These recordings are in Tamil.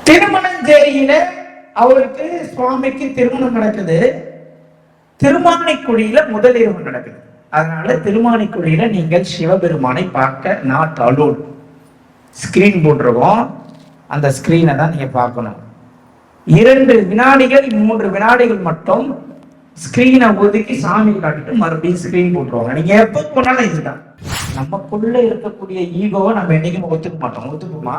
திருமணஞ்சேரியில அவருக்கு சுவாமிக்கு திருமணம் நடக்குது. திருமானிக்குடியில முதலிரவு நடக்குது. அதனால திருமானிக்குடியில நீங்கள் சிவபெருமானை பார்க்க நாட் அலோட். ஸ்கிரீன் போட்டிருக்கோம், அந்த ஸ்கிரீனை தான் நீங்க பார்க்கணும். 2 வினாடிகள் 3 வினாடிகள் மட்டும் ஸ்கிரீனை ஒதுக்கி சாமி காட்டிட்டு மறுபடியும் ஸ்கிரீன் போட்டுருவாங்க. நீங்க எப்ப போனாலும் இதுதான். நமக்குள்ள இருக்கக்கூடிய ஈகோவை நம்ம என்னைக்கும் ஒத்துக்க மாட்டோம். ஒத்துக்குமா?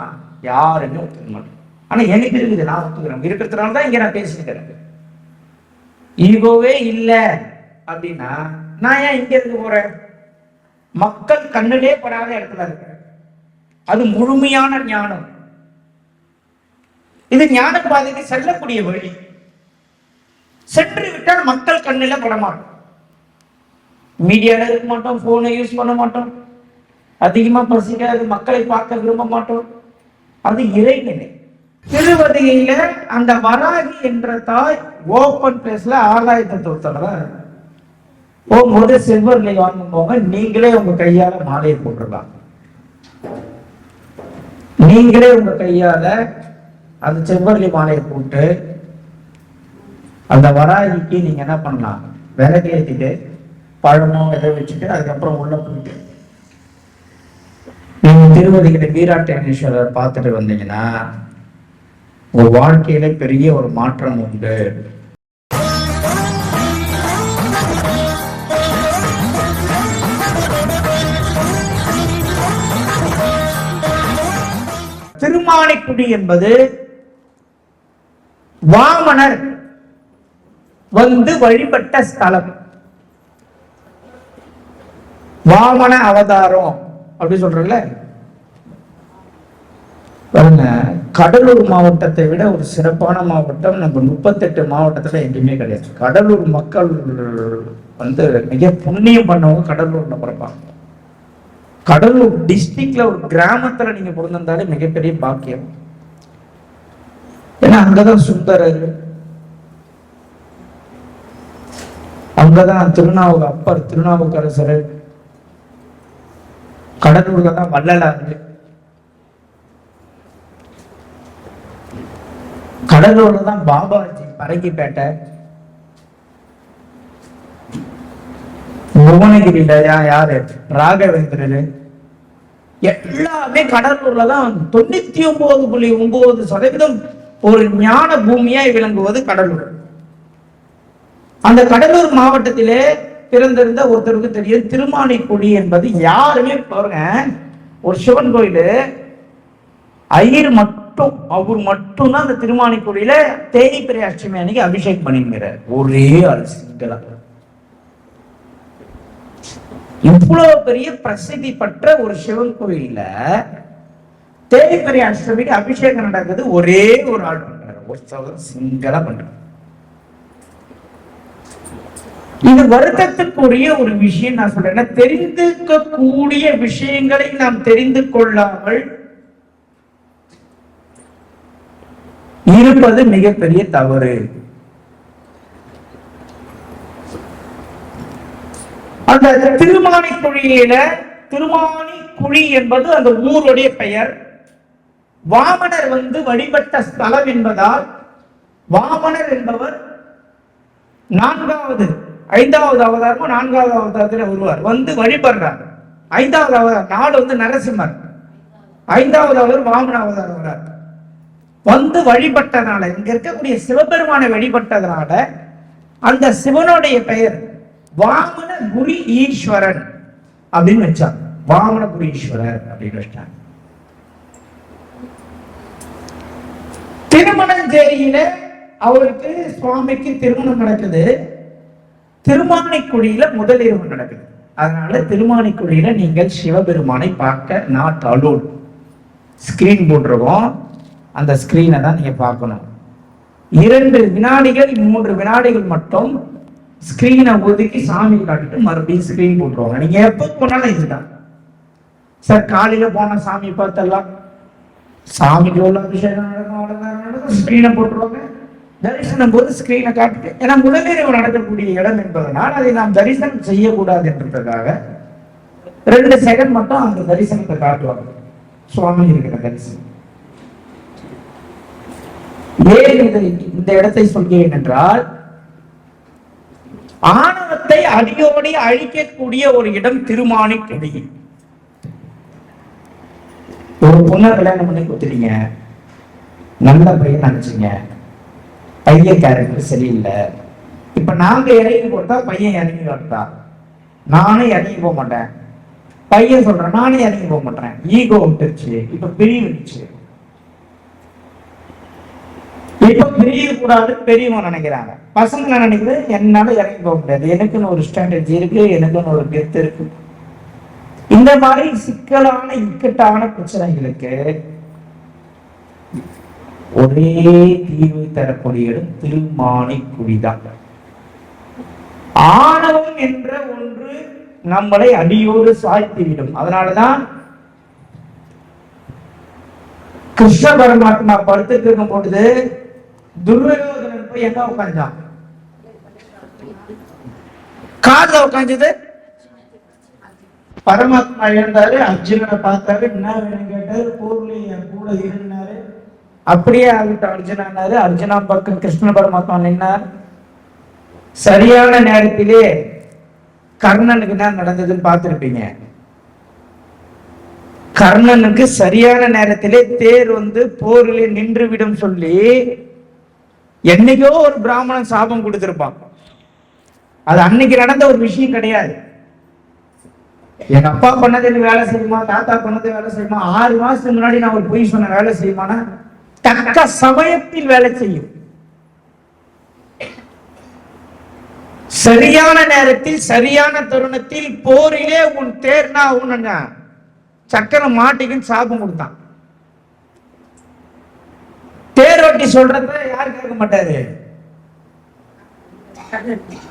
யாருமே ஒத்துக்க மாட்டோம். ஆனா எனக்கு இருக்குது, நான் ஒத்துக்கிறேன். இருக்கிறதுனால தான் இங்க நான் பேசிக்கிறேன். ஈகோவே இல்லை அப்படின்னா நான் ஏன் இங்க இருந்து போறேன்? மக்கள் கண்ணிலே படாத இடத்துல இருக்கிறேன். அது முழுமையான ஞானம். இது ஞான பாதைக்கு செல்லக்கூடிய வழி. சென்று விட்டால் மக்கள் கண்ணில படமாட்டோம், மீடியால இருக்க மாட்டோம், போனை யூஸ் பண்ண மாட்டோம், அதிகமா பசிக்காது, மக்களை பார்க்க விரும்ப மாட்டோம். அது இறைநிலை. திருவதியில அந்த வராகி என்ற தாய் ஓபன் பிளேஸ்ல ஆகாயத்தை தோத்தல போகும்போது செல்வர்களை வாங்கும் போங்க, நீங்களே உங்க கையால மாலையை போட்டுடலாம். நீங்களே உங்க கையால அந்த செவ்வரளி மாலையை போட்டு அந்த வராகிக்கு நீங்க என்ன பண்ணலாம், விறகு ஏற்றிட்டு பழமோ விதை வச்சுட்டு அதுக்கப்புறம் உள்ள போயிட்டு நீங்க திருவதிகளை வீராட்டேஸ்வரர் பார்த்துட்டு வந்தீங்கன்னா உங்க வாழ்க்கையில பெரிய ஒரு மாற்றம் உண்டு. திருமானிக்குடி என்பது வாமனர் வந்து வழிபட்ட ஸ்தலம். வாமன அவதாரம் அப்படி சொல்றல. பாருங்க, கடலூர் மாவட்டத்தை விட ஒரு சிறப்பான மாவட்டம் நம்ம 38 மாவட்டத்துல எங்கேயுமே கிடையாது. கடலூர் மக்கள் வந்து மிக புண்ணியம் பண்ணவங்க கடலூர்ல பிறப்பாங்க. கடலூர் டிஸ்ட்ரிக்ட்ல ஒரு கிராமத்துல நீங்க பிறந்திருந்தாலே மிகப்பெரிய பாக்கியம். ஏன்னா அங்கதான் சுந்தரர், அங்கதான் அப்பர் திருநாவுக்கரசர், கடலூர்ல தான் வள்ளலாறு, கடலூர்ல தான் பாபாஜி, பரங்கிப்பேட்டை, புவனகிரியில யாரு ராகவேந்திரரு, எல்லாமே கடலூர்ல தான். 99.9% ஒரு ஞான பூமியாய் விளங்குவது கடலூர். அந்த கடலூர் மாவட்டத்திலே பிறந்திருந்த ஒருத்தருக்கு தெரியும் திருமானிக்குடி என்பது. யாருமே பாருங்க, ஒரு சிவன் கோயிலு ஐயர் மட்டும், அவர் மட்டும்தான் அந்த திருமானிக்குடியில தேய்பிறை அஷ்டமி அன்னைக்கு அபிஷேகம் பண்ணிருக்கிறார். ஒரே ஆள் சிங்களா. இவ்வளவு பெரிய பிரசித்தி பெற்ற ஒரு சிவன் கோயில்ல தேய்பிறை அஷ்டமிக்கு அபிஷேகம் நடக்குது, ஒரே ஒரு ஆள் பண்றாரு, ஒரு சிங்களா பண்றாரு. இது வருத்தத்துக்குரிய ஒரு விஷயம். நான் சொல்றேன், தெரிந்துக்கக்கூடிய விஷயங்களை நாம் தெரிந்து கொள்ளாமல் இருப்பது மிகப்பெரிய தவறு. அந்த திருமானிக்குழியில, திருமானிக்குழி என்பது அந்த ஊருடைய பெயர். வாமனர் வந்து வழிபட்ட ஸ்தலம் என்பதால் வாமனர் என்பவர் 5வது அவதாரமோ 4வது அவதாரத்தில் வருவார், வந்து வழிபடுறார். 5வது அவதாரம் நாடு வந்து நரசிம்மர், 5வது அவதாரம் வாமன அவதாரம் வரார். வந்து வழிபட்டதுனால, இங்க இருக்கக்கூடிய சிவபெருமானை வழிபட்டதுனால அந்த சிவனுடைய பெயர் வாமனபுரி ஈஸ்வரன் அப்படின்னு வச்சாங்க. வாமனபுரி ஈஸ்வரர் அப்படின்னு வச்சாங்க. திருமணஞ்சேரியில அவருக்கு சுவாமிக்கு திருமணம் நடக்குது. திருமானிக்குடியில முதலிரவு நடக்குது. அதனால திருமானிக்குடியில நீங்கள் சிவபெருமானை பார்க்க நாட் அலோட். ஸ்கிரீன் போட்டிருக்கோம், அந்த ஸ்கிரீனை தான் நீங்க பார்க்கணும். 2 வினாடிகள் 3 வினாடிகள் மட்டும் ஸ்கிரீனை ஒதுக்கி சாமி காட்டிட்டு மறுபடியும் ஸ்கிரீன் போட்டுருவாங்க. நீங்க எப்ப போனாலும் இதுதான். சார் காலையில போன சாமி பார்த்தெல்லாம் சாமிக்கு உள்ள அபிஷேகம் நடக்கும், ஸ்கிரீனை போட்டுருவாங்க. தரிசனம் போது ஸ்கிரீனை காட்டிட்டு, ஏன்னா முதலிரவு நடக்கக்கூடிய இடம் என்பதனால் அதை நாம் தரிசனம் செய்யக்கூடாது என்றதுக்காக 2 செகண்ட் மட்டும் அந்த தரிசனத்தை காட்டுவாங்க. சுவாமி இருக்கிற தரிசனம் ஏன் இந்த இடத்தை சொல்கிறேன் என்றால், ஆணவத்தை அடியோடி அழிக்கக்கூடிய ஒரு இடம் திருமாணிக்குடி. ஒரு பொண்ணை கல்யாணம் பண்ணி கொடுத்துட்டீங்க, நல்ல பையன் நினைச்சீங்க, பையன் கேரக்டர் சரியில்லை. இப்ப நாங்க இறங்கி போட்டா பையன் இறங்கி வரட்டா, நானும் இறங்கி போக மாட்டேன். பையன் சொல்றேன், நானும் இறங்கி போக மாட்டேன். ஈகோ விட்டுருச்சு, இப்ப பிரிவுச்சு. இப்ப பிரிய கூடாது பெரியவங்க நினைக்கிறாங்க. பசங்க நினைக்கிறது என்னால இறங்கி போக முடியாது, எனக்குன்னு ஒரு ஸ்ட்ராட்டஜி இருக்கு, எனக்குன்னு ஒரு கெத்து இருக்கு. இந்த மாதிரி சிக்கலான இக்கட்டான பிரச்சனைகளுக்கு ஒரே தீர்வு தரக்கூடிய இடம் திருமாணிக்குடிதான். ஆணவம் என்ற ஒன்று நம்மளை அடியோடு சாய்த்திவிடும். அதனாலதான் கிருஷ்ண பரமாத்மா படுத்துட்டு இருக்கும் பொழுது துர்யோதனன் போய் எங்க உட்கார்ந்தான்? காதுல உட்கார்ந்தது. பரமாத்மா எழுந்தாரு, அர்ஜுனனை பார்த்தாரு, என்ன வேணும் கேட்டாரு, போர்ல என் கூட இருந்தாரு. அப்படியே ஆகிட்ட அர்ஜுனாரு. அர்ஜுனா பக்கம் கிருஷ்ண பரமாத்மா நின்னார். சரியான நேரத்திலே கர்ணனுக்கு என்ன நடந்ததுன்னு பார்த்திருப்பீங்க. கர்ணனுக்கு சரியான நேரத்திலே தேர் வந்து போரிலே நின்றுவிடும் சொல்லி என்னைக்கோ ஒரு பிராமணன் சாபம் கொடுத்திருப்பான். அது அன்னைக்கு நடந்த ஒரு விஷயம் கிடையாது. எங்க அப்பா பண்ணது எனக்கு வேலை செய்யுமா, தாத்தா பண்ணது வேலை செய்யுமா, 6 மாசத்துக்கு முன்னாடி நான் ஒரு பொய் சொன்ன வேலை செய்யுமானா தக்க சமயத்தில் வேலை செய்யும். சரியான நேரத்தில் சரியான தருணத்தில் போரிலே உன் தேர்னா உன்ன சக்கரம் மாட்டிக்குன்னு சாபம் கொடுத்தான். தேரோட்டி சொல்றத யாரு கேட்க மாட்டாரு?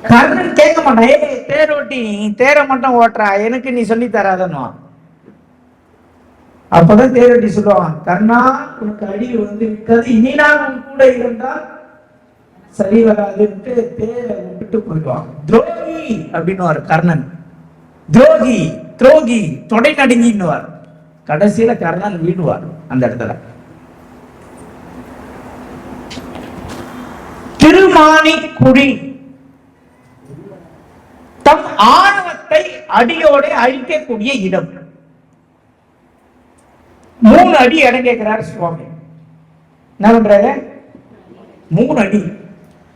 கர்ணன் கேட்க மாட்டான். ஏ தேரோட்டி, தேரை மட்டும் ஓட்டுறா, எனக்கு நீ சொல்லி தராதன்னு. அப்பதான் தேரோட்டி சொல்லுவான், கர்ணா உனக்கு அடி வந்து விட்டது, இனி நான் உன் கூட இருந்தால் சரி வராதுன்ட்டு தேரை விட்டுட்டு போயிடுவான். துரோகி அப்படின்னு கர்ணன். துரோகி துரோகி தொடை நடுங்கின்னுவார். கடைசியில கர்ணன் வீடுவார் அந்த இடத்துல. திருமாணிக்குடி தம் ஆணவத்தை அடியோடு அழிக்கக்கூடிய இடம். 3 அடி இடம் கேட்கிறார் சுவாமி. என்ன பண்றாரு? 3 அடி.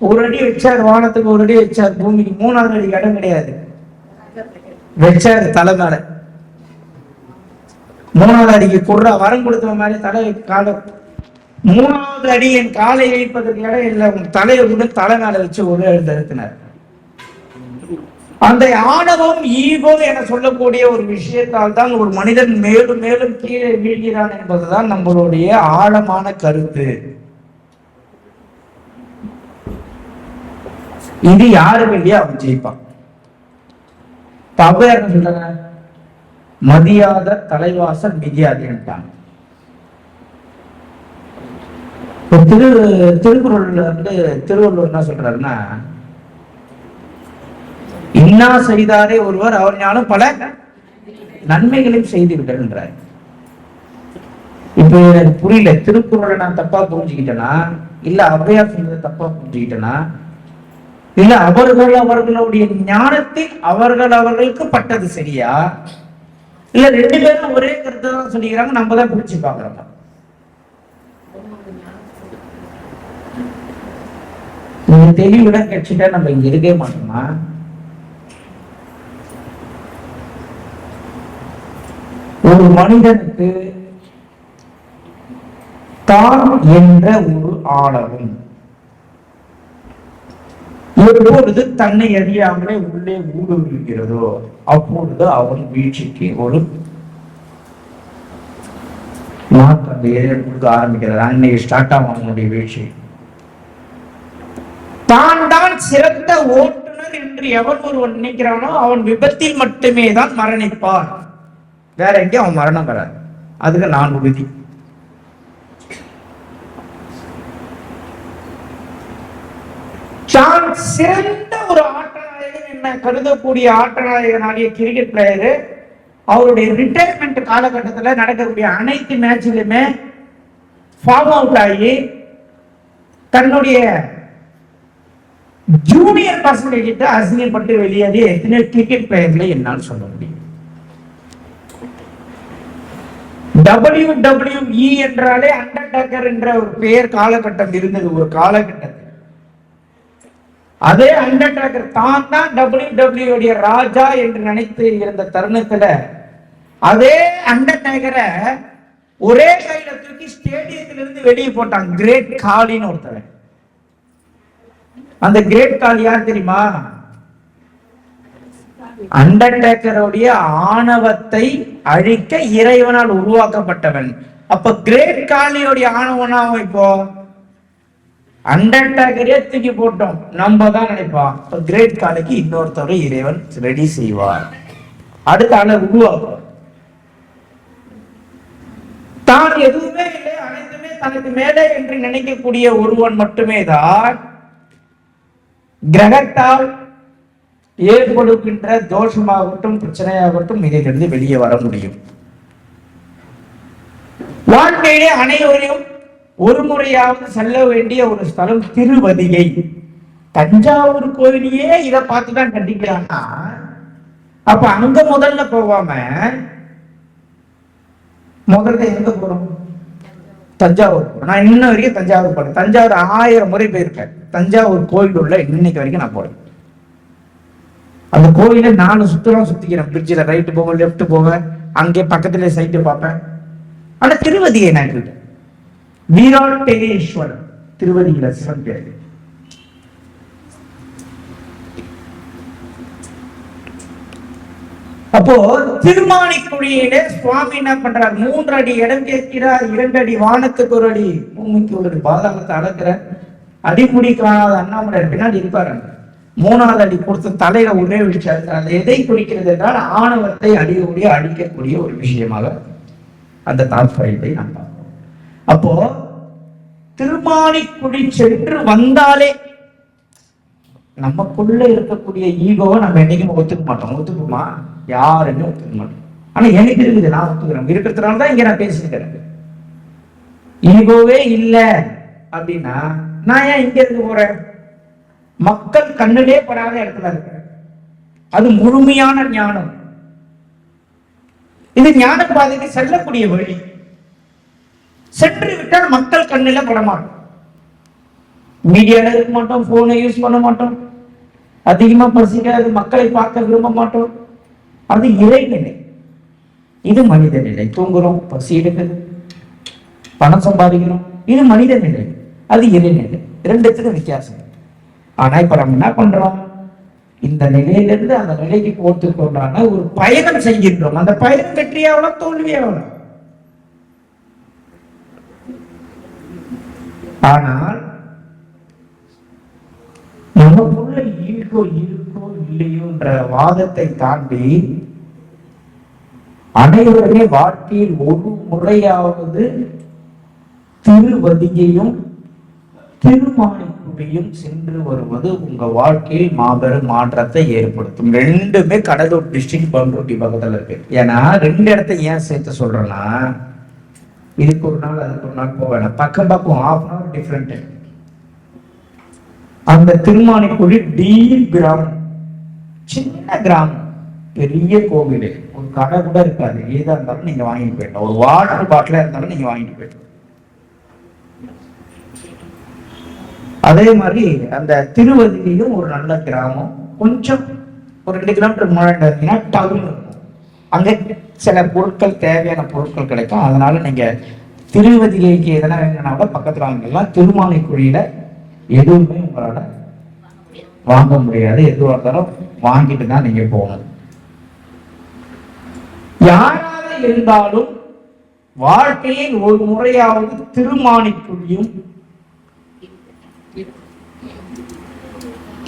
1 அடி வச்சார் வானத்துக்கு, 1 அடி வச்சார் பூமிக்கு. 3வது அடி இடம் கிடையாது, வச்சாரு தலை மேல. 3வது அடிக்கு குர்ரா வரம் கொடுத்த மாதிரி தலை காலம். 3வது அடி என் காலை வைப்பதற்கு இடம் இல்லை, உன் தலையை கூட தலை மேல வச்சு ஒரு எழுத்தினார். அந்த ஆணவம் ஈகோ என சொல்லக்கூடிய ஒரு விஷயத்தால் தான் ஒரு மனிதன் மேலும் மேலும் கீழே வீழ்கிறான் என்பதுதான் நம்மளுடைய ஆழமான கருத்து. இது யாரு வெளியே அவன் ஜெயிப்பான். என்ன சொல்றாங்க? மதியாத தலைவாசல் மிதியாதுன்ட்டாங்க. திருக்குறள்ல வந்து திருவள்ளுவர் என்ன சொல்றாருன்னா, இன்னா செய்தாரே ஒருவர் அவர் ஞானம் பல நன்மைகளையும் செய்து விட்டார். இப்ப எனக்கு புரியல, திருக்குறளை நான் தப்பா புரிஞ்சுக்கிட்டேனா, இல்ல ஔவையார் சொன்னதை தப்பா புரிஞ்சுக்கிட்டேனா, இல்ல அவர்களுடைய ஞானத்தில் அவர்களுக்கு பட்டது சரியா, இல்ல 2 பேரும் ஒரே கருத்தை தான் சொல்லிக்கிறாங்க, நம்ம தான் பிடிச்சு பாக்குறோம். நீங்க தெளிவுடன் கட்சிட்டா நம்ம இங்க இருக்கவே மாட்டோமா? ஒரு மனிதனுக்கு தான் என்ற ஒரு ஆணவம் எப்பொழுது தன்னை அறியாமலே உள்ளே ஊடுருவுகிறதோ அப்பொழுது அவன் வீழ்ச்சிக்கு ஒரு மாற்றம் கொடுக்க ஆரம்பிக்கிறது. அன்னைக்கு ஸ்டார்ட் ஆகும் அவனுடைய வீழ்ச்சி. தான் தான் சிறந்த ஓட்டுநர் என்று எவன் ஒருவன் நினைக்கிறானோ அவன் விபத்தில் மட்டுமே தான் மரணிப்பான், வேற எங்கேயும் அவன் மரணம் வராது. அதுக்கு நான் உறுதி. தான் சிறந்த ஒரு ஆட்டநாயகன் என்ன கருதக்கூடிய ஆட்டநாயகனாகிய கிரிக்கெட் பிளேயரு அவருடைய ரிட்டையர்மெண்ட் காலகட்டத்தில் நடக்கக்கூடிய அனைத்து மேட்சிலுமே ஃபார்ம் அவுட் ஆகி தன்னுடைய ஜூனியர் பசங்க கிட்ட அசிங்கப்பட்டு வெளியேறிய எத்தனை கிரிக்கெட் பிளேயர்களை என்னால் சொல்ல முடியும். WWE என்றாலே அண்டர்டேக்கர் என்ற ஒரு பெயர் காலகட்டம் இருந்தது ஒரு காலகட்டத்தில். அதே அண்டர்டேக்கர் தான் WWE ராஜா என்று நினைத்து இருந்த தருணத்துல அதே அண்டர்டேக்கரை ஒரே கையில தூக்கி ஸ்டேடியத்திலிருந்து வெளியே போட்டான் கிரேட் காலின்னு ஒருத்தவன். அந்த கிரேட் கால் யார் தெரியுமா? அண்டர்டேக்கருடைய ஆணவத்தை அழிக்க இறைவனால் உருவாக்கப்பட்டவன். அப்ப கிரேட் காலியோடைய ஆணவனாவும் இப்போ அண்டர்டேக்கரே தூக்கி போட்டோம் நம்ம தான் நினைப்போம். இப்ப கிரேட் காலிக்கு இன்னொருத்தவரை இறைவன் ரெடி செய்வார், அடுத்த ஆளை உருவாக்குவார். தான் எதுவுமே இல்லை, அனைத்துமே தனக்கு மேலே என்று நினைக்கக்கூடிய ஒருவன் மட்டுமே தான் கிரகத்தால் ஏற்படுகின்ற தோஷமாகட்டும் பிரச்சனையாகட்டும் இதிலிருந்து வெளியே வர முடியும். வாழ்க்கையிலே அனைவரையும் ஒரு முறையாவது செல்ல வேண்டிய ஒரு ஸ்தலம் திருவதிகை. தஞ்சாவூர் கோயிலையே இதை பார்த்துதான் கட்டிக்கிறான்னா அப்ப அங்க முதல்ல போகாம முதல்ல எங்க போறோம்? தஞ்சாவூர். நான் இன்ன வரைக்கும் தஞ்சாவூர் போறேன். தஞ்சாவூர் 1000 முறை போயிருக்கேன். தஞ்சாவூர் கோயில் உள்ள இன்னைக்கு வரைக்கும் நான் போறேன். அந்த கோயில 4 சுற்றுலாம் சுத்திக்கிறேன். பிரிட்ஜில் ரைட்டு போவேன், லெப்ட் போவேன், அங்கே பக்கத்துல சைட்டு பார்ப்பேன். ஆனா திருவதியை நான் கேட்டேன். வீராட்டேஸ்வரர் திருவதியில சிவன் பேர். அப்போ திருமாணிக்குழியிலே சுவாமி என்ன பண்றார்? 3 அடி இடம் கேட்கிறார், 2 அடி வானத்துக்கு 1 அடி பூமிக்கு 1 அடி பாதாளத்தை அளக்கிற அடிமுடி காணாத அண்ணாமலை பின்னாடி இருப்பாரு. 3வது அடி கொடுத்து தலையில ஒரே விஷயம். அது எதை குறிக்கிறது என்றால் ஆணவத்தை அடியோடைய அழிக்கக்கூடிய ஒரு விஷயமாக அந்த தாற்பயத்தை நாம் பார்ப்போம். அப்போ திருமாணிக்குழி சென்று வந்தாலே நமக்குள்ள இருக்கக்கூடிய ஈகோவை நம்ம என்னைக்குமே ஒத்துக்க மாட்டோம். ஒத்துக்குமா? யாருமே ஒத்துக்க மாட்டோம். ஆனா எனக்கு இருக்குது, நான் ஒத்துக்கிறேன். இருக்கிறதுனாலதான் இங்க நான் பேசிக்கிறேன். ஈகோவே இல்லை அப்படின்னா நான் ஏன் இங்க இருந்து போறேன்? மக்கள் கண்ணிலே படாத இடத்துல இருக்க. அது முழுமையான ஞானம். இது ஞான பாதைக்கு செல்லக்கூடிய வழி. சென்று விட்டால் மக்கள் கண்ணில பட மாட்டோம், மீடியால இருக்க மாட்டோம், போனை யூஸ் பண்ண மாட்டோம், அதிகமா பசிக்காது, மக்களை பார்க்க விரும்ப மாட்டோம். அது இறைநிலை. இது மனித நிலை. தூங்குறோம், பசி எடுக்குது, பணம் சம்பாதிக்கிறோம், இது மனித நிலை. அது இறைநிலை. 2த்துக்கும் வித்தியாசம். ஆனா இப்ப நம்ம என்ன பண்றோம்? இந்த நிலையிலிருந்து அந்த நிலைக்கு போட்டுக்கொண்டான ஒரு பயணம் செய்கின்றோம். அந்த பயணம் வெற்றியாவலாம் தோல்வியாவலாம். ஆனால் நமக்குள்ள ஈகோ இருக்கோ இல்லையோன்ற வாதத்தை தாண்டி அனைவருமே வாழ்க்கையில் ஒரு முறையாவது திருவதியையும் திருமாணிக்குழியும் சென்று வருவது உங்க வாழ்க்கையில் மாபெரும் மாற்றத்தை ஏற்படுத்தும். 2மே கடலூர் டிஸ்ட்ரிக்ட் பண்ருட்டி பக்கத்துல இருக்கு. ஏன்னா 2 இடத்தை ஏன் சேர்த்து சொல்றேன்னா, இதுக்கு ஒரு நாள் அதுக்கு ஒரு நாள் போக வேணாம், பக்கம் 1/2 hour டிஃபரெண்ட். அந்த திருமாணிக்குழி டீப் கிராமம், சின்ன கிராமம், பெரிய கோவில், ஒரு கடை கூட இருக்காது. ஏதா இருந்தாலும் நீங்க வாங்கிட்டு போயிடலாம். ஒரு வாட்டர் பாட்டிலா இருந்தாலும் நீங்க வாங்கிட்டு போயிடலாம். அதே மாதிரி அந்த திருவதியிலும் ஒரு நல்ல கிராமம். கொஞ்சம் ஒரு 2 கிலோமீட்டர் முன்னாடி டவுன் இருக்கும். அங்க சில பொருட்கள், தேவையான பொருட்கள் கிடைக்கும். அதனால நீங்க திருவதிகைக்கு எதனா வேணும்னா கூட பக்கத்துல வாங்கிக்கலாம். திருமாணிக்குழியில எதுவுமே உங்களால வாங்க முடியாது. எதுவாக இருந்தாலும் வாங்கிட்டு தான் நீங்க போகணும். யாராக இருந்தாலும் வாழ்க்கையில் ஒரு முறையாவது திருமாணிக்குழியும்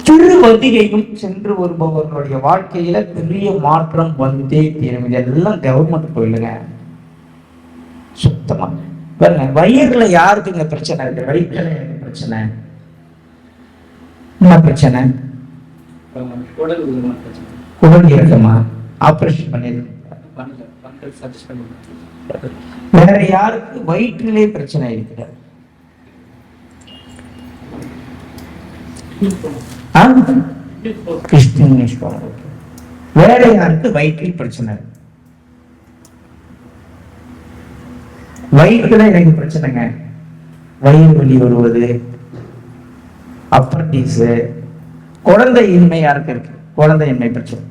திருவதிகையும் சென்று வருபவர்களுடைய வாழ்க்கையில பெரிய மாற்றம் வந்தே தீரும். இதெல்லாம் கவர்மெண்ட் கோயிலுங்க. சுத்தமா பாருங்க. வயிறுல யாருக்குங்க பிரச்சனை இருக்கு? வயிற்றுல எனக்கு பிரச்சனை. என்ன பிரச்சனை? குடல் இறக்கமா? ஆபரேஷன் பண்ணிருக்க. வேற யாருக்கு வயிற்றிலே பிரச்சனை இருக்கிறது? இங்கிலீஷ் போகணும். வேற யாருக்கு வயிற்றில் பிரச்சனை? வயிற்றுல எனக்கு பிரச்சனைங்க, வயிறு வலி வருவது, அப்பண்டிஸ், குழந்தையின்மை யாருக்கு இருக்கு? குழந்தையின்மை பிரச்சனை.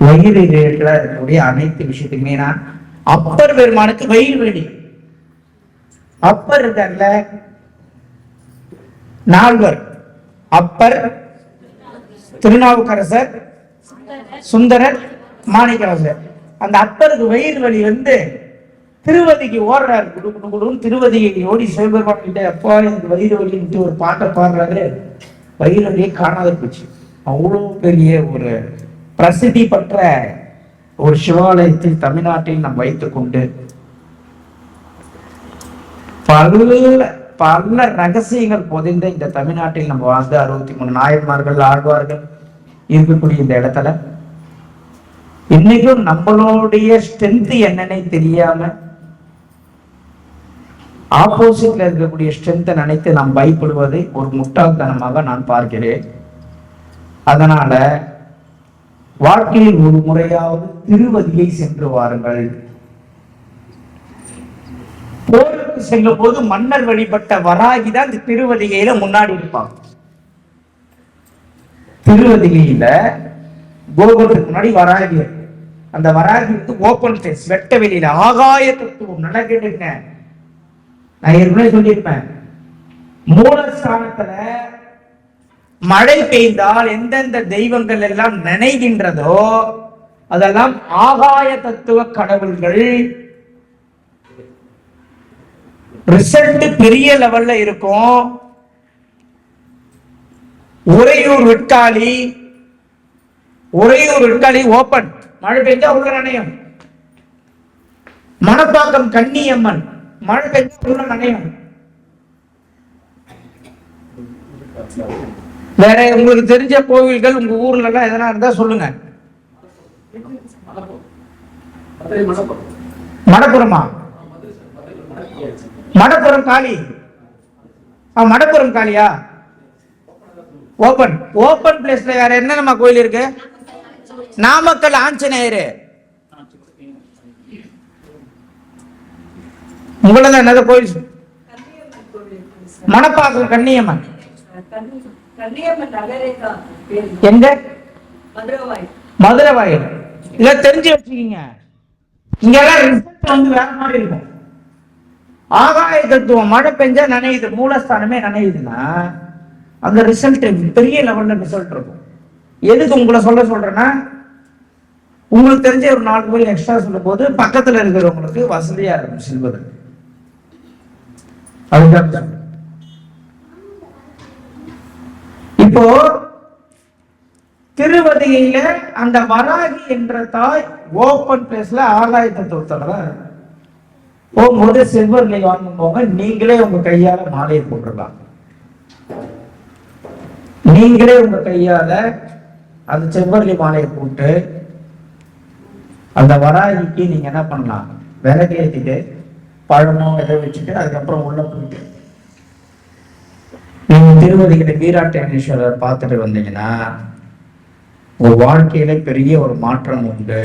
வயிறு இருக்கக்கூடிய அனைத்து விஷயத்துக்குமே நான் அப்பர் பெருமானுக்கு வயிறு வலி. அப்பர் இருக்கார்ல, நால்வர், அப்பர், திருநாவுக்கரசர், சுந்தரர், மாணிக்கவாசகர். அந்த அப்பருக்கு வயிறு வலி வந்து திருவதிக்கு ஓடுறாரு. குடுக்கும் திருவதியை ஓடி சிவபெருமான் கிட்ட, அப்பா எனக்கு வயிறு வலின்ட்டு ஒரு பாட்டை பாடுறாரு. வயிறு வலியை காணாத போச்சு. அவ்வளவு பெரிய ஒரு பிரசித்தி பெற்ற ஒரு சிவாலயத்தில் தமிழ்நாட்டில் நாம் வைத்துக் கொண்டு பல ரகசியங்கள் பொதிந்த இந்த தமிழ்நாட்டில் நம்ம வாழ்ந்து 63 நாயன்மார்கள், ஆழ்வார்கள் இருக்கக்கூடிய இந்த இடத்துல இன்னைக்கும் நம்மளுடைய ஸ்ட்ரென்த் என்னன்னே தெரியாம ஆப்போசிட்ல இருக்கக்கூடிய ஸ்ட்ரென்த்தை நினைத்து நாம் பயப்படுவதை ஒரு முட்டாள்தனமாக நான் பார்க்கிறேன். அதனால வாழ்க்கையில் ஒரு முறையாவது திருவதியை சென்று வாருங்கள். போருக்கு செல்லும் போது மன்னர் வழிபட்ட வராகி தான் இந்த திருவதிகையில முன்னாடி இருப்பாங்க. திருவதிகையில கோபுரத்துக்கு முன்னாடி வராகி, அந்த வராகி வந்து ஓபன் ஸ்பேஸ், வெட்ட வெளியில ஆகாய தத்துவம். நல்லா கேட்டுங்க, நான் ஏற்கனவே சொல்லியிருப்பேன், மூலஸ்தானத்துல மழை பெய்ந்தால் எந்தெந்த தெய்வங்கள் எல்லாம் நினைகின்றதோ அதெல்லாம் ஆகாய தத்துவ கடவுள்கள். ரிசல்ட் பெரிய லெவல்ல இருக்கும். உறையூர் வெட்காளி ஓபன், மழை பெய்ஞ்சா உள்ள நனையும். மணப்பாக்கம் கன்னியம்மன், மழை பெய்ஞ்சா உள்ள நனையும். வேற உங்களுக்கு தெரிஞ்ச கோவில்கள் உங்க ஊர்ல எல்லாம் எதனா இருந்தா சொல்லுங்க. மடப்புறமா? மடப்புறம் காளி, மடப்புறம் காளியா? ஓபன் பிளேஸ்ல வேற என்னென்ன கோயில் இருக்கு? நாமக்கல் ஆஞ்சநேயர், உங்களதான் என்னது கோயில்? மணப்பாக்கம் கன்னியம்மன். எங்க? மதுரவாயல். இத தெரிஞ்சு வச்சுக்கீங்க. இங்க ரிசல்ட் வந்து வேற மாதிரி இருக்கும். ஆகாய தத்துவம், மழை பெஞ்சா நனையுது, மூலஸ்தானமே நனையுதுன்னா அந்த ரிசல்ட் பெரிய லெவல்ல ரிசல்ட் இருக்கும். எதுக்கு உங்களை சொல்றேன்னா, உங்களுக்கு தெரிஞ்ச ஒரு 4 கோயில் எக்ஸ்ட்ரா சொல்லும் போது பக்கத்துல இருக்கிறவங்களுக்கு வசதியா இருக்கும் செல்வதற்கு. அதுதான் இப்போ திருவதிகையில அந்த வராகி என்ற தாய் ஓபன் பிளேஸ்ல ஆகாய தத்துவத்தோட போகும்போது செல்வர்களை வாங்கும் போங்க. நீங்களே உங்க கையால மாலையை போட்டுடலாம். நீங்களே உங்க கையால அந்த செவ்வரளி மாலையை போட்டு அந்த வராகிக்கு நீங்க என்ன பண்ணலாம், விறகு ஏற்றிட்டு பழமோ எதை வச்சுட்டு அதுக்கப்புறம் உள்ள போயிட்டு நீங்க திருவதிகளை வீராட்டேஸ்வரர் பார்த்துட்டு வந்தீங்கன்னா உங்க வாழ்க்கையில பெரிய ஒரு மாற்றம் உண்டு.